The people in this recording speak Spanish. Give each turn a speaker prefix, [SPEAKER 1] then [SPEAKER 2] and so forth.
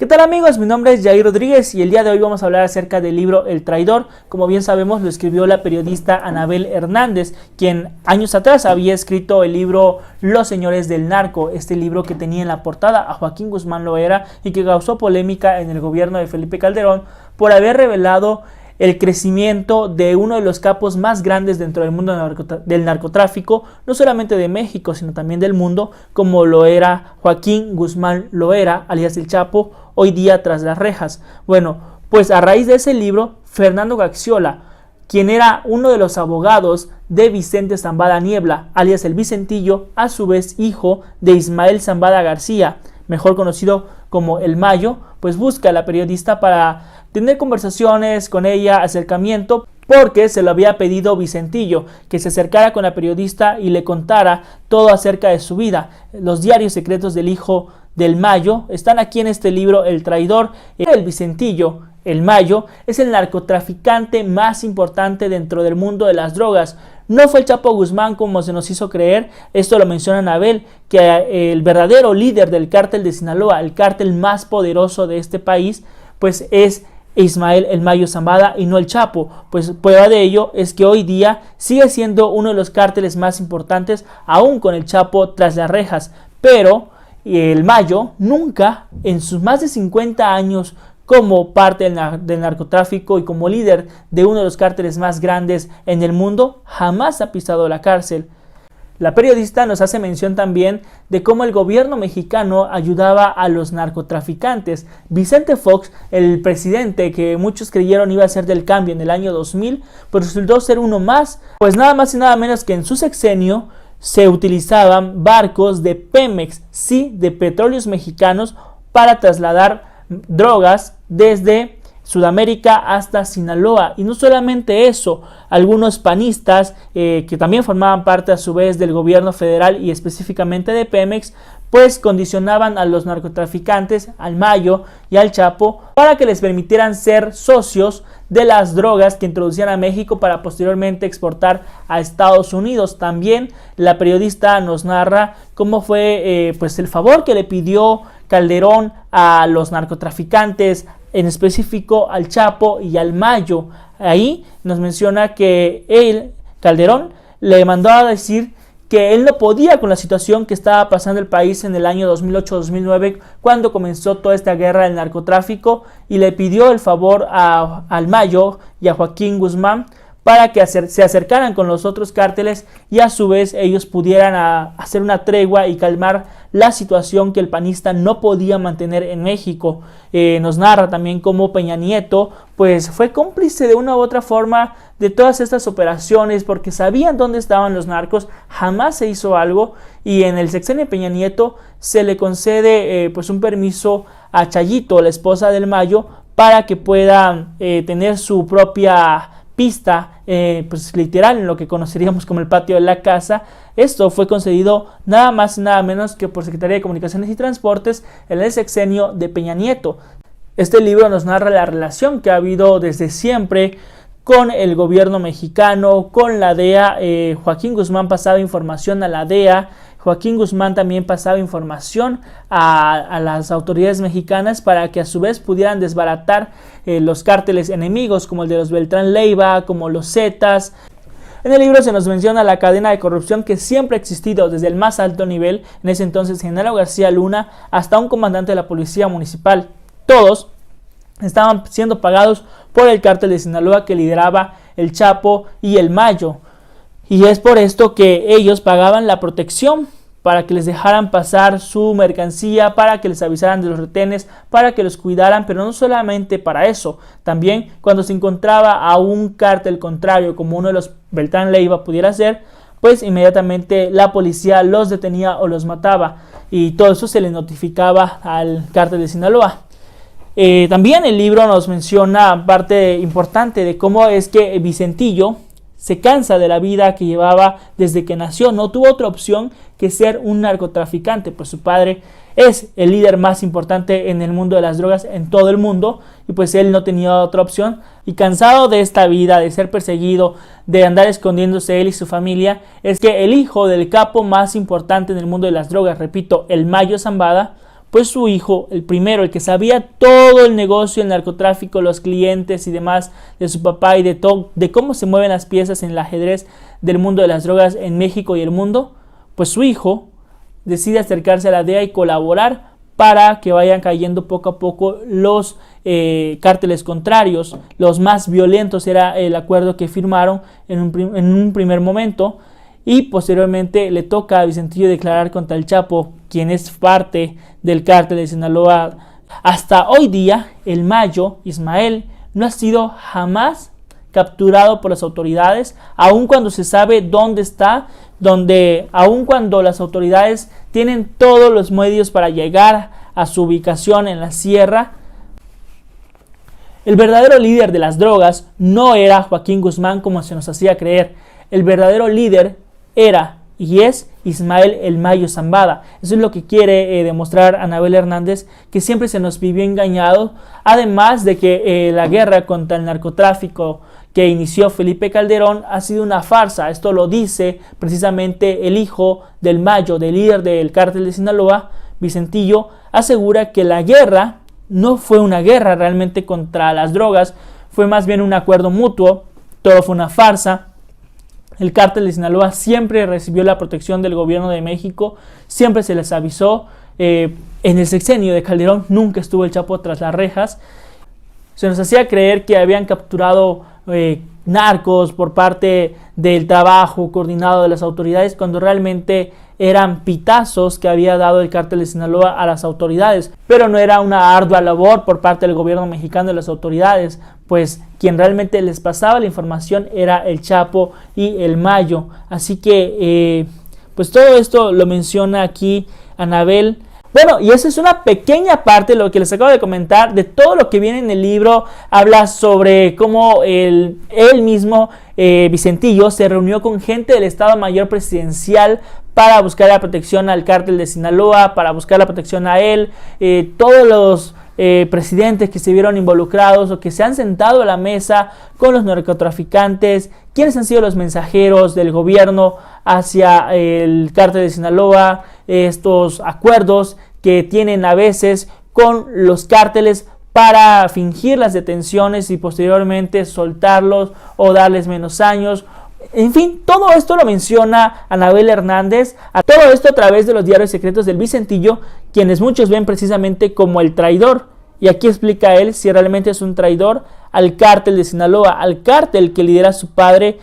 [SPEAKER 1] ¿Qué tal amigos? Mi nombre es Jair Rodríguez y el día de hoy vamos a hablar acerca del libro El Traidor. Como bien sabemos, lo escribió la periodista Anabel Hernández, quien años atrás había escrito el libro Los Señores del Narco, este libro que tenía en la portada a Joaquín Guzmán Loera y que causó polémica en el gobierno de Felipe Calderón por haber revelado el crecimiento de uno de los capos más grandes dentro del mundo del narcotráfico, no solamente de México, sino también del mundo, como lo era Joaquín Guzmán Loera, alias El Chapo, hoy día tras las rejas. Bueno, pues a raíz de ese libro, Fernando Gaxiola, quien era uno de los abogados de Vicente Zambada Niebla, alias El Vicentillo, a su vez hijo de Ismael Zambada García, mejor conocido como El Mayo, pues busca a la periodista para tener conversaciones con ella, acercamiento, porque se lo había pedido Vicentillo, que se acercara con la periodista y le contara todo acerca de su vida. Los diarios secretos del hijo del Mayo están aquí en este libro, El Traidor. El Vicentillo, El Mayo, es el narcotraficante más importante dentro del mundo de las drogas. No fue el Chapo Guzmán como se nos hizo creer, esto lo menciona Anabel, que el verdadero líder del cártel de Sinaloa, el cártel más poderoso de este país, pues es Ismael El Mayo Zambada y no el Chapo. Pues prueba de ello es que hoy día sigue siendo uno de los cárteles más importantes, aún con el Chapo tras las rejas, pero El Mayo nunca en sus más de 50 años como parte del narcotráfico y como líder de uno de los cárteles más grandes en el mundo, jamás ha pisado la cárcel. La periodista nos hace mención también de cómo el gobierno mexicano ayudaba a los narcotraficantes. Vicente Fox, el presidente que muchos creyeron iba a ser del cambio en el año 2000, pues resultó ser uno más, pues nada más y nada menos que en su sexenio se utilizaban barcos de Pemex, sí, de petróleos mexicanos, para trasladar drogas desde Sudamérica hasta Sinaloa. Y no solamente eso, algunos panistas que también formaban parte a su vez del gobierno federal y específicamente de Pemex, pues condicionaban a los narcotraficantes, al Mayo y al Chapo, para que les permitieran ser socios de las drogas que introducían a México para posteriormente exportar a Estados Unidos. También la periodista nos narra cómo fue pues el favor que le pidió Calderón a los narcotraficantes, en específico al Chapo y al Mayo. Ahí nos menciona que Calderón, le mandó a decir que él no podía con la situación que estaba pasando el país en el año 2008-2009 cuando comenzó toda esta guerra del narcotráfico, y le pidió el favor al Mayo y a Joaquín Guzmán para que se acercaran con los otros cárteles y a su vez ellos pudieran hacer una tregua y calmar la situación que el panista no podía mantener en México. Nos narra también cómo Peña Nieto pues fue cómplice de una u otra forma de todas estas operaciones porque sabían dónde estaban los narcos, jamás se hizo algo, y en el sexenio de Peña Nieto se le concede pues un permiso a Chayito, la esposa del Mayo, para que pueda tener su propia pista, pues literal en lo que conoceríamos como el patio de la casa. Esto fue concedido nada más y nada menos que por Secretaría de Comunicaciones y Transportes en el sexenio de Peña Nieto. Este libro nos narra la relación que ha habido desde siempre con el gobierno mexicano, con la DEA. Joaquín Guzmán pasaba información a la DEA, Joaquín Guzmán también pasaba información a las autoridades mexicanas para que a su vez pudieran desbaratar los cárteles enemigos como el de los Beltrán Leiva, como los Zetas. En el libro se nos menciona la cadena de corrupción que siempre ha existido desde el más alto nivel, en ese entonces Genaro García Luna, hasta un comandante de la policía municipal. Todos estaban siendo pagados por el cártel de Sinaloa que lideraba el Chapo y el Mayo. Y es por esto que ellos pagaban la protección para que les dejaran pasar su mercancía, para que les avisaran de los retenes, para que los cuidaran, pero no solamente para eso. También cuando se encontraba a un cártel contrario, como uno de los Beltrán Leiva pudiera ser, pues inmediatamente la policía los detenía o los mataba. Y todo eso se le notificaba al cártel de Sinaloa. También el libro nos menciona parte importante de cómo es que Vicentillo se cansa de la vida que llevaba desde que nació. No tuvo otra opción que ser un narcotraficante, pues su padre es el líder más importante en el mundo de las drogas en todo el mundo, y pues él no tenía otra opción. Y cansado de esta vida, de ser perseguido, de andar escondiéndose él y su familia, es que el hijo del capo más importante en el mundo de las drogas, repito, el Mayo Zambada, pues su hijo, el primero, el que sabía todo el negocio, el narcotráfico, los clientes y demás de su papá y de cómo se mueven las piezas en el ajedrez del mundo de las drogas en México y el mundo, pues su hijo decide acercarse a la DEA y colaborar para que vayan cayendo poco a poco los cárteles contrarios. Los más violentos era el acuerdo que firmaron en un primer momento, y posteriormente le toca a Vicentillo declarar contra el Chapo, quien es parte del cártel de Sinaloa. Hasta hoy día, el Mayo, Ismael, no ha sido jamás capturado por las autoridades, aun cuando se sabe dónde está, aun cuando las autoridades tienen todos los medios para llegar a su ubicación en la sierra. El verdadero líder de las drogas no era Joaquín Guzmán como se nos hacía creer. El verdadero líder era y es Ismael El Mayo Zambada. Eso es lo que quiere demostrar Anabel Hernández, que siempre se nos vivió engañado, además de que la guerra contra el narcotráfico que inició Felipe Calderón ha sido una farsa. Esto lo dice precisamente el hijo del Mayo, del líder del cártel de Sinaloa, Vicentillo. Asegura que la guerra no fue una guerra realmente contra las drogas, fue más bien un acuerdo mutuo, todo fue una farsa. El cártel de Sinaloa siempre recibió la protección del gobierno de México, siempre se les avisó. En el sexenio de Calderón nunca estuvo el Chapo tras las rejas. Se nos hacía creer que habían capturado narcos por parte del trabajo coordinado de las autoridades, cuando realmente eran pitazos que había dado el cártel de Sinaloa a las autoridades, pero no era una ardua labor por parte del gobierno mexicano y las autoridades, pues quien realmente les pasaba la información era el Chapo y el Mayo. Así que pues todo esto lo menciona aquí Anabel. Bueno, y esa es una pequeña parte de lo que les acabo de comentar, de todo lo que viene en el libro. Habla sobre cómo él mismo, Vicentillo, se reunió con gente del Estado Mayor Presidencial para buscar la protección al cártel de Sinaloa, para buscar la protección a él. Todos los presidentes que se vieron involucrados o que se han sentado a la mesa con los narcotraficantes, quiénes han sido los mensajeros del gobierno hacia el cártel de Sinaloa, estos acuerdos que tienen a veces con los cárteles para fingir las detenciones y posteriormente soltarlos o darles menos años. En fin, todo esto lo menciona Anabel Hernández, todo esto a través de los diarios secretos del Vicentillo, quienes muchos ven precisamente como el traidor. Y aquí explica él si realmente es un traidor al cártel de Sinaloa, al cártel que lidera su padre,